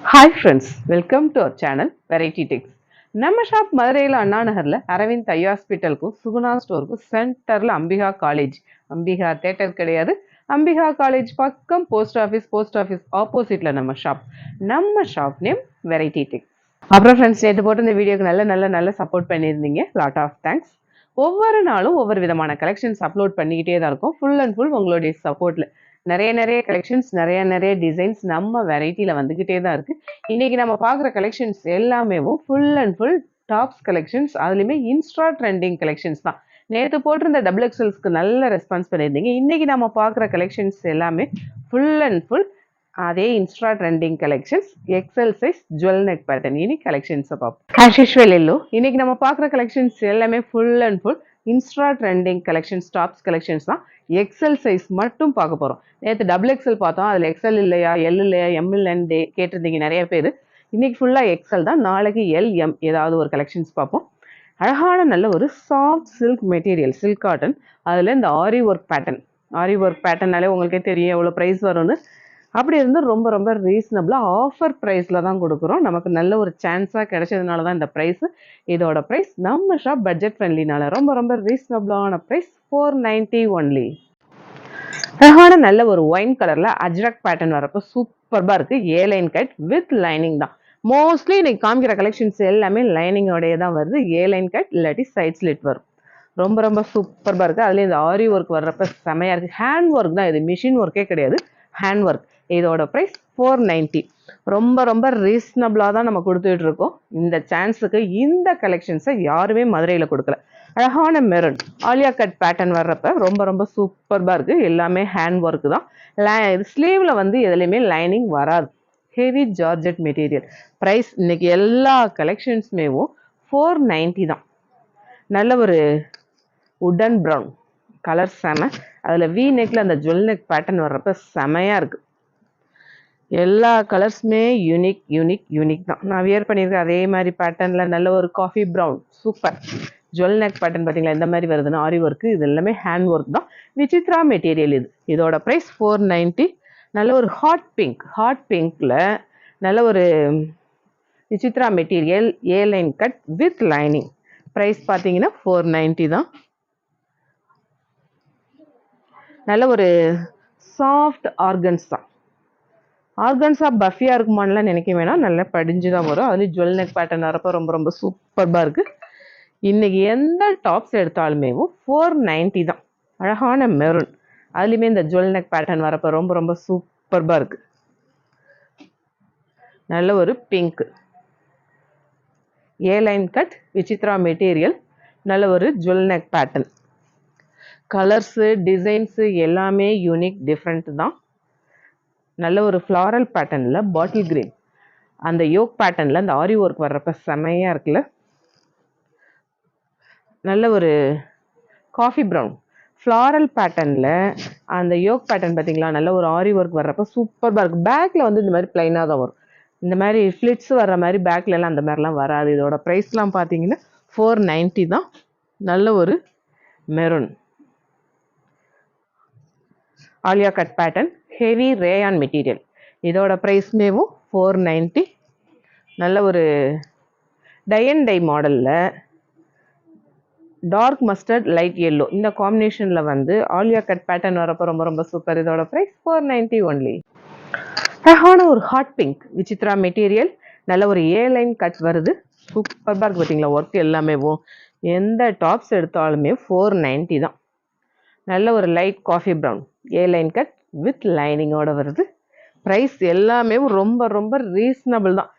Hi friends, welcome to our channel Variety Tics. நம்ம shop மதுரையில் அண்ணா நகர்ல அரவிந்த் ஐ ஹாஸ்பிட்டலுக்கும் சுகுணா ஸ்டோருக்கும் சென்டர்ல அம்பிகா காலேஜ், அம்பிகா தேட்டர் கிடையாது, அம்பிகா காலேஜ் பக்கம் போஸ்ட் ஆஃபீஸ் ஆப்போசிட்ல நம்ம ஷாப் நேம் வெரைட்டி டிக்ஸ். அப்புறம் ஃப்ரெண்ட்ஸ், நேற்று போட்டு இந்த வீடியோக்கு நல்ல சப்போர்ட் பண்ணியிருந்தீங்க. Lot of thanks. ஒவ்வொரு நாளும் ஒவ்வொரு விதமான கலெக்ஷன்ஸ் அப்லோட் பண்ணிக்கிட்டே தான் இருக்கும். ஃபுல் அண்ட் ஃபுல் உங்களுடைய சப்போர்ட்ல நிறைய கலெக்ஷன்ஸ், நிறைய டிசைன்ஸ் நம்ம வெரைட்டியில் வந்துக்கிட்டே தான் இருக்குது. இன்றைக்கி நம்ம பார்க்குற கலெக்ஷன்ஸ் எல்லாமே full and full tops collections, அதுலேயுமே இன்ஸ்டா ட்ரெண்டிங் கலெக்ஷன்ஸ் தான். நேற்று போட்டிருந்த டபுள் எக்ஸல்ஸ்க்கு நல்ல ரெஸ்பான்ஸ் பண்ணியிருந்தீங்க. இன்றைக்கி நம்ம பார்க்குற கலெக்ஷன்ஸ் எல்லாமே ஃபுல் அண்ட் ஃபுல் அதே Insta trending collections, XL size jewel neck pattern. இனி கலெக்ஷன்ஸை பார்ப்போம். As usual yellow. இன்னைக்கு நம்ம பார்க்குற கலெக்ஷன்ஸ் எல்லாமே full and full Insta trending collections, tops collections தான். எக்ஸல் சைஸ் மட்டும் பார்க்க போகிறோம். நேற்று டபுள் எக்ஸல் பார்த்தோம், அதில் எக்ஸல் இல்லையா, எல் இல்லையா, எம் இல்லைன்னு கேட்டிருந்தீங்க நிறைய பேர். இன்னைக்கு ஃபுல்லாக எக்ஸல் தான், நாளைக்கு எல், எம் ஏதாவது ஒரு கலெக்ஷன்ஸ் பார்ப்போம். அழகான நல்ல ஒரு soft silk material, silk cotton. அதில் இந்த ஆரி ஒர்க் பேட்டர்னாலே உங்களுக்கே தெரியும் எவ்வளோ ப்ரைஸ் வரும்னு. அப்படி இருந்து ரொம்ப ரீசனபிளாக ஆஃபர் ப்ரைஸில் தான் கொடுக்குறோம். நமக்கு நல்ல ஒரு சான்ஸாக கிடைச்சதுனால தான் இந்த ப்ரைஸு. இதோட ப்ரைஸ் நம்ம ஷாப் பட்ஜெட் ஃப்ரெண்ட்லினால ரொம்ப ரீசனபிளான ப்ரைஸ், 490 ஒன்லி. அழகான நல்ல ஒரு ஒயின் கலரில் அஜ்ரக் பேட்டர்ன் வரப்போ சூப்பர்பாக இருக்குது. ஏ லைன் கட் வித் லைனிங் தான். மோஸ்ட்லி இன்னைக்கு காமிக்கிற கலெக்ஷன்ஸ் எல்லாமே லைனிங்கோடைய தான் வருது. ஏ லைன் கட் இல்லாட்டி சைட் ஸ்லிட் வரும். ரொம்ப சூப்பர்பாக இருக்குது. அதுலேயும் இந்த ஆரி ஒர்க் வர்றப்ப செமையாக இருக்குது. ஹேண்ட் ஒர்க் தான் இது, மிஷின் ஒர்க்கே கிடையாது, ஹேண்ட் ஒர்க். இதோட ப்ரைஸ் 490. ரொம்ப ரீசனபிளாக தான் நம்ம கொடுத்துட்டு இருக்கோம். இந்த சான்ஸுக்கு இந்த கலெக்ஷன்ஸை யாருமே மதுரையில் கொடுக்கல. அழகான மெரூன் ஆலியா கட் பேட்டர்ன் வர்றப்ப ரொம்ப சூப்பர்பாக இருக்குது. எல்லாமே ஹேண்ட் ஒர்க்கு தான். ஸ்லீவில் வந்து எதுலேயுமே லைனிங் வராது. Heavy georgette material. ப்ரைஸ் இன்னைக்கு எல்லா கலெக்ஷன்ஸுமேவும் 490 தான். நல்ல ஒரு உடன் ப்ரௌன் கலர் செம. அதில் வி நெக்கில் அந்த ஜுவல் நெக் பேட்டர்ன் வர்றப்ப செமையாக இருக்குது. எல்லா கலர்ஸுமே யூனிக் தான். நான் வியர் பண்ணியிருக்கேன் அதே மாதிரி பேட்டர்னில் நல்ல ஒரு coffee brown super jewel neck pattern. பார்த்தீங்களா இந்த மாதிரி வருதுன்னா ஆரி ஒர்க்கு. இது எல்லாமே ஹேண்ட் ஒர்க் தான். விசித்ரா மெட்டீரியல் இது. இதோட ப்ரைஸ் 490. நல்ல ஒரு ஹாட் பிங்க்கில் நல்ல ஒரு Vichitra material, A line cut with lining. Price பார்த்தீங்கன்னா 490 தான். நல்ல ஒரு சாஃப்ட் ஆர்கன்ஸா பஃபியாக இருக்குமான்லாம் நினைக்க வேணாம், நல்லா படிஞ்சு தான் வரும். அதுலேயும் ஜுவல் நெக் பேட்டர்ன் வரப்போ ரொம்ப சூப்பர்பாக இருக்குது. இன்றைக்கி எந்த டாப்ஸ் எடுத்தாலுமே 490 தான். அழகான மெரூன், அதுலேயுமே இந்த ஜுவல் நெக் பேட்டர்ன் வரப்போ ரொம்ப சூப்பர்பாக இருக்குது. நல்ல ஒரு பிங்க் ஏ லைன் கட் விசித்ரா மெட்டீரியல், நல்ல ஒரு jewel neck pattern. Colours designs எல்லாமே யூனிக் டிஃப்ரெண்ட் தான். நல்ல ஒரு ஃப்ளாரல் பேட்டர்னில் பாட்டில் கிரீன், அந்த யோக் பேட்டர்னில் அந்த ஆரி ஒர்க் வர்றப்ப செமையாக இருக்குல்ல. நல்ல ஒரு காஃபி ப்ரௌன் ஃப்ளாரல் பேட்டர்னில் அந்த யோக் பேட்டர்ன் பார்த்தீங்களா, நல்ல ஒரு ஆரி ஒர்க் வர்றப்ப சூப்பர்பாக இருக்குது. பேக்கில் வந்து இந்த மாதிரி ப்ளைனாக தான் வரும். இந்த மாதிரி ஃப்ளிட்ஸ் வர்ற மாதிரி பேக்லலாம் அந்த மாதிரிலாம் வராது. இதோட ப்ரைஸ்லாம் பார்த்தீங்கன்னா 490 தான். நல்ல ஒரு maroon Alia cut pattern, heavy rayon material. இதோட ப்ரைஸ்மேவும் 490. நல்ல ஒரு டை அண்ட் டை மாடலில் டார்க் மஸ்டர்ட் லைட் எல்லோ, இந்த காம்பினேஷனில் வந்து ஆலியா கட் பேட்டர்ன் வரப்போ ரொம்ப சூப்பர். இதோட ப்ரைஸ் 490 ஒன்லி. அழகான ஒரு ஹாட் பிங்க் விசித்ரா மெட்டீரியல், நல்ல ஒரு ஏ லைன் கட் வருது. சூப்பர்பாக இருக்குது பார்த்தீங்களா ஒர்க் எல்லாமே. எந்த டாப்ஸ் எடுத்தாலுமே 490 தான். நல்ல ஒரு light coffee brown A line cut with லைனிங்கோட வருது. ப்ரைஸ் எல்லாமே ரொம்ப ரீசனபிள் தான்.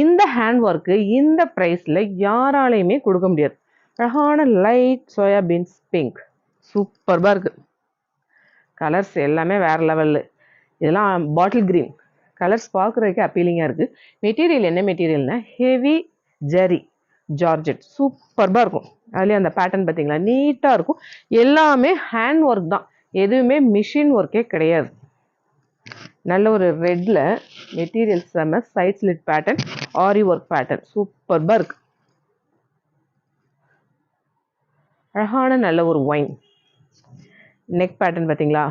இந்த ஹேண்ட் ஒர்க்கு இந்த ப்ரைஸில் யாராலையுமே கொடுக்க முடியாது. அழகான லைட் சோயாபீன்ஸ் பிங்க் சூப்பர்பாக இருக்குது. கலர்ஸ் எல்லாமே வேறு லெவலில். இதெல்லாம் பாட்டில் க்ரீன் கலர்ஸ் பார்க்குறதுக்கு அப்பீலிங்காக இருக்குது. மெட்டீரியல் என்ன மெட்டீரியல்னா ஹெவி ஜரி ஜார்ஜெட், சூப்பர்பாக இருக்கும். அதுலேயே அந்த பேட்டர்ன் பார்த்தீங்களா நீட்டாக இருக்கும். எல்லாமே ஹேண்ட் ஒர்க் தான், எதுவுமே மிஷின் ஒர்க்கே கிடையாது. நல்ல ஒரு ரெட்டில் மெட்டீரியல் செம்ம, சைட் ஸ்லிட் பேட்டர்ன், ஆரி ஒர்க் பேட்டர்ன் சூப்பர்பாக இருக்குது. அழகான நல்ல ஒரு ஒயின் நெக் பேட்டர்ன் பார்த்தீங்களா,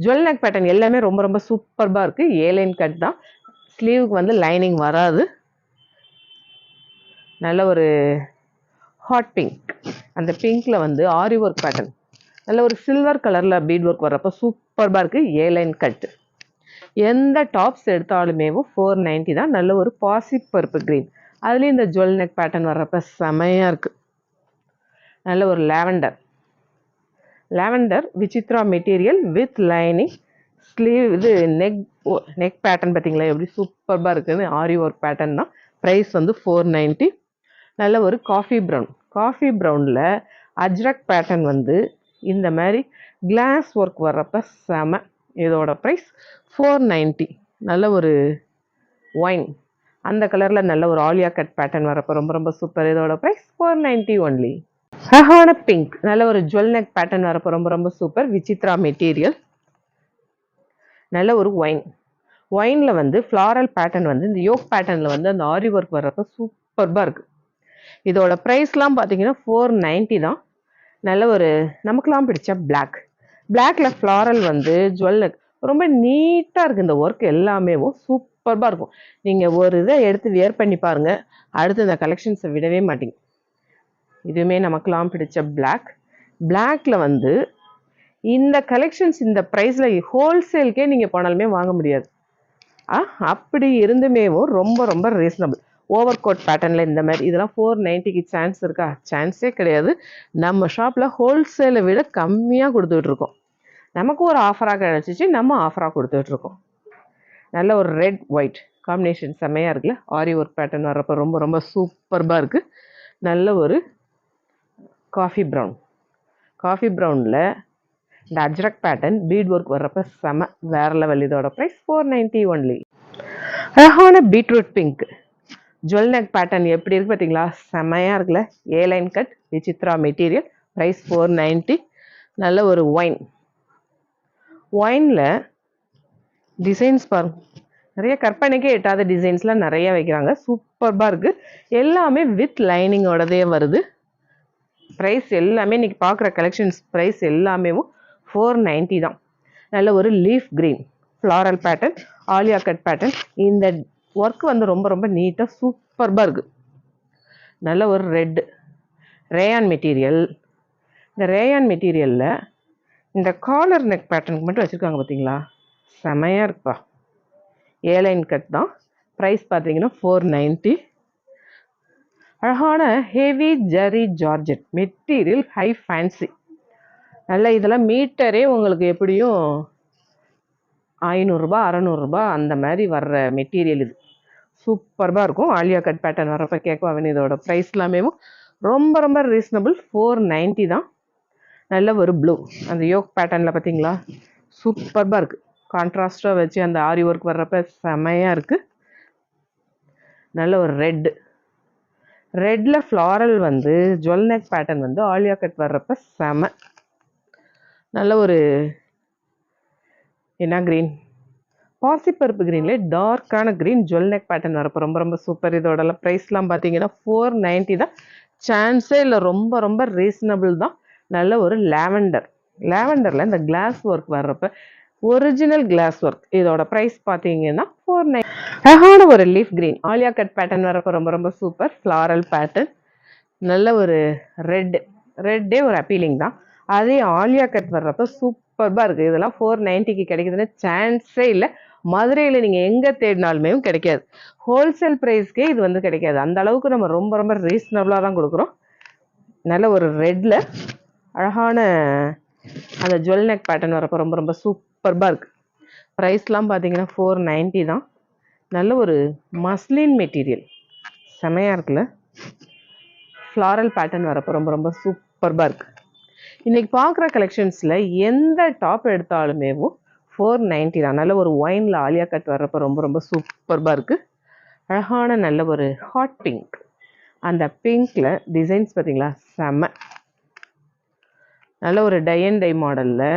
ஜுவல் நெக் பேட்டர்ன் எல்லாமே ரொம்ப சூப்பர்பாக இருக்குது. ஏ லைன் கட் தான். ஸ்லீவுக்கு வந்து லைனிங் வராது. நல்ல ஒரு ஹாட் பிங்க். அந்த பிங்க்ல வந்து ஆரி ஒர்க் பேட்டர்ன், நல்ல ஒரு சில்வர் கலர்ல பீட் ஒர்க் வர்றப்ப சூப்பர்பா இருக்கு. ஏ லைன் கட். எந்த டாப்ஸ் எடுத்தாலுமே 490 தான். நல்ல ஒரு பாசி பருப்பு கிரீன், அதுலேயும் இந்த ஜுவல் நெக் பேட்டர்ன் வர்றப்ப செமையா இருக்கு. நல்ல ஒரு lavender, lavender Vichitra material with lining. Sleeve இது நெக் பேட்டர்ன் பார்த்தீங்களா எப்படி சூப்பர்பா இருக்குன்னு. ஆரி ஒர்க் பேட்டர்ன் தான். ப்ரைஸ் வந்து 490. நல்ல ஒரு காஃபி ப்ரௌன், காஃபி ப்ரௌனில் அஜ்ரக் பேட்டர்ன் வந்து இந்த மாதிரி கிளாஸ் ஒர்க் வர்றப்ப செம. இதோட ப்ரைஸ் 490. நல்ல ஒரு ஒயின், அந்த கலரில் நல்ல ஒரு ஆலியா கட் பேட்டர்ன் வரப்போ ரொம்ப ரொம்ப சூப்பர். இதோட ப்ரைஸ் 490 ஒன்லி. அழகான பிங்க், நல்ல ஒரு ஜுவல் நெக் பேட்டர்ன் வரப்போ ரொம்ப ரொம்ப சூப்பர். விசித்ரா மெட்டீரியல். நல்ல ஒரு ஒயின், ஒயினில் வந்து ஃப்ளாரல் பேட்டர்ன் வந்து இந்த யோக் பேட்டர்னில் வந்து அந்த ஆரி ஒர்க் வர்றப்போ சூப்பர்பாக இருக்குது. இதோட ப்ரைஸ்லாம் பார்த்தீங்கன்னா 490 தான். நல்ல ஒரு நமக்குலாம் பிடிச்ச பிளாக், பிளாக்ல ஃப்ளாரல் வந்து ஜுவல் நெக் ரொம்ப நீட்டாக இருக்குது. இந்த ஒர்க் எல்லாமே சூப்பர்பாக இருக்கும். நீங்கள் ஒரு இதை எடுத்து வியர் பண்ணி பாருங்கள், அடுத்து இந்த கலெக்ஷன்ஸை விடவே மாட்டீங்க. இதுவுமே நமக்குலாம் பிடிச்ச பிளாக். பிளாக்ல வந்து இந்த கலெக்ஷன்ஸ் இந்த ப்ரைஸில் ஹோல்சேலுக்கே நீங்கள் போனாலுமே வாங்க முடியாது. அப்படி இருந்துமேவும் ரொம்ப ரொம்ப ரீசனபிள். ஓவர் கோட் பேட்டர்னில் இந்த மாதிரி இதெல்லாம் 490க்கு சான்ஸ் இருக்கா? சான்ஸே கிடையாது. நம்ம ஷாப்பில் ஹோல்சேலை விட கம்மியாக கொடுத்துட்ருக்கோம். நமக்கு ஒரு ஆஃபராக கிடச்சிச்சு, நம்ம ஆஃபராக கொடுத்துட்ருக்கோம். நல்ல ஒரு ரெட் ஒயிட் காம்பினேஷன் செம்மையாக இருக்குல்ல. ஆரி ஒர்க் பேட்டர்ன் வர்றப்போ ரொம்ப ரொம்ப சூப்பர்பாக இருக்குது. நல்ல ஒரு காஃபி ப்ரௌன், காஃபி ப்ரௌனில் இந்த அஜ்ரக் பேட்டர்ன் பீட் ஒர்க் வர்றப்ப செம வேற லெவல். இதோட ப்ரைஸ் 490 ஒன்லி. அழகான beetroot pink jewel neck pattern எப்படி இருக்கு பார்த்தீங்களா? செமையாக இருக்குல்ல. A line cut Vichitra material. Price 490. நல்ல ஒரு ஒயின், ஒயினில் டிசைன்ஸ் பாருங்க, நிறைய கற்பனைக்கே எட்டாத டிசைன்ஸ்லாம் நிறைய வைக்கிறாங்க. சூப்பர்பாக இருக்குது. எல்லாமே வித் லைனிங்கோடதே வருது. ப்ரைஸ் எல்லாமே இன்றைக்கி பார்க்குற கலெக்ஷன்ஸ் ப்ரைஸ் எல்லாமே 490 தான். நல்ல ஒரு leaf green floral pattern, Alia cut pattern. இந்த ஒர்க் வந்து ரொம்ப ரொம்ப நீட்டாக சூப்பர்பாக இருக்குது. நல்ல ஒரு ரெட் ரேயான் மெட்டீரியல். இந்த ரேயான் மெட்டீரியலில் இந்த காலர் நெக் பேட்டர்னுக்கு மட்டும் வச்சுருக்காங்க பார்த்தீங்களா? செமையாக இருக்குப்பா. ஏலைன் கட் தான். ப்ரைஸ் பார்த்தீங்கன்னா 490. அழகான heavy zari georgette material, high fancy. நல்ல இதெல்லாம் மீட்டரே உங்களுக்கு எப்படியும் 500 600 அந்த மாதிரி வர்ற மெட்டீரியல். இது சூப்பர்பாக இருக்கும். ஆலியா கட் பேட்டர்ன் வர்றப்ப கேட்குவாங்க. இதோட ப்ரைஸ் எல்லாமே ரொம்ப ரொம்ப ரீசனபிள். 490 தான். நல்ல ஒரு ப்ளூ, அந்த யோக் பேட்டர்னில் பார்த்தீங்களா? சூப்பர்பாக இருக்குது. கான்ட்ராஸ்டாக வச்சு அந்த ஆரி ஒர்க் வர்றப்ப செமையாக இருக்குது. நல்ல ஒரு ரெட்டு, ரெட்டில் ஃப்ளாரல் வந்து ஜுவல் நெக் பேட்டர்ன் வந்து ஆலியா கட் வர்றப்ப செம. நல்ல ஒரு என்ன க்ரீன், பாசிப்பருப்பு க்ரீன்லேயே டார்க்கான க்ரீன் ஜுவல் நெக் பேட்டர்ன் வரப்போ ரொம்ப ரொம்ப சூப்பர். இதோட ப்ரைஸ்லாம் பார்த்தீங்கன்னா 490 தான். சான்ஸே இல்லை, ரொம்ப ரொம்ப ரீசனபிள் தான். நல்ல ஒரு லாவெண்டர், லாவெண்டரில் இந்த கிளாஸ் ஒர்க் வர்றப்ப ஒரிஜினல் கிளாஸ் ஒர்க். இதோட ப்ரைஸ் பார்த்தீங்கன்னா 490. அழகான ஒரு leaf green Alia cut pattern வரப்போ ரொம்ப ரொம்ப சூப்பர். Floral pattern. நல்ல ஒரு ரெட்டு, ரெட்டே ஒரு அப்பீலிங் தான். அதே ஆலியா கட் வர்றப்ப சூப்பர்பாக இருக்குது. இதெல்லாம் 490க்கு கிடைக்குதுன்னு சான்ஸே இல்லை. மதுரையில் நீங்கள் எங்கே தேடினாலுமே கிடைக்காது. ஹோல்சேல் ப்ரைஸ்க்கே இது வந்து கிடைக்காது. அந்த அளவுக்கு நம்ம ரொம்ப ரொம்ப ரீசனபிளாக தான் கொடுக்குறோம். நல்ல ஒரு ரெட்டில் அழகான அந்த ஜுவல் நெக் பேட்டர்ன் வரப்போ ரொம்ப ரொம்ப சூப்பர்பாக இருக்குது. ப்ரைஸ்லாம் பார்த்தீங்கன்னா 490 தான். நல்ல ஒரு மஸ்லின் மெட்டீரியல் செமையாக இருக்குல்ல. ஃப்ளாரல் பேட்டர்ன் வரப்போ ரொம்ப ரொம்ப சூப்பர்பாக இருக்குது. இன்றைக்கி பார்க்குற கலெக்ஷன்ஸில் எந்த டாப் எடுத்தாலுமே 490 தான். நல்ல ஒரு ஒயினில் ஆலியா கட் வர்றப்போ ரொம்ப ரொம்ப சூப்பர்பாக இருக்குது. அழகான நல்ல ஒரு ஹாட் பிங்க், அந்த பிங்க்கில் டிசைன்ஸ் பார்த்தீங்களா? செம்ம. நல்ல ஒரு டை அண்ட் டை மாடலில்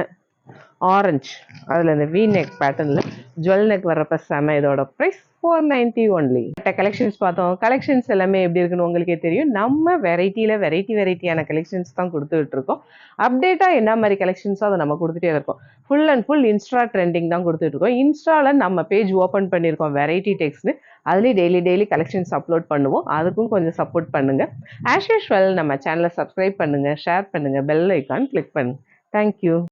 ஆரஞ்சு, அதில் இந்த வி நெக் பேட்டர்னில் ஜுவல் நெக் வர்றப்ப செம்ம. இதோட ப்ரைஸ் 490 ஒன்லி. கலெக்ஷன்ஸ் பார்த்தோம். கலெக்ஷன்ஸ் எல்லாமே எப்படி இருக்குன்னு உங்களுக்கே தெரியும். நம்ம வெரைட்டியான கலெக்ஷன்ஸ் தான் கொடுத்துட்டு இருக்கோம். அப்டேட்டா என்ன மாதிரி கலெக்ஷன்ஸோ அதை நம்ம கொடுத்துட்டே இருக்கோம். Full and full Insta trending தான் கொடுத்துட்டு இருக்கோம். இன்ஸ்டால நம்ம பேஜ் ஓப்பன் பண்ணியிருக்கோம் வெரைட்டி டெக்ஸ்னு. அதுலேயே டெய்லி கலெக்ஷன்ஸ் அப்லோட் பண்ணுவோம். அதுக்கும் கொஞ்சம் சப்போர்ட் பண்ணுங்க. ஆஸ் யூஷுவல் நம்ம சேனலை சப்ஸ்கிரைப் பண்ணுங்க, ஷேர் பண்ணுங்க, பெல் ஐக்கான் கிளிக் பண்ணுங்க. தேங்க்யூ.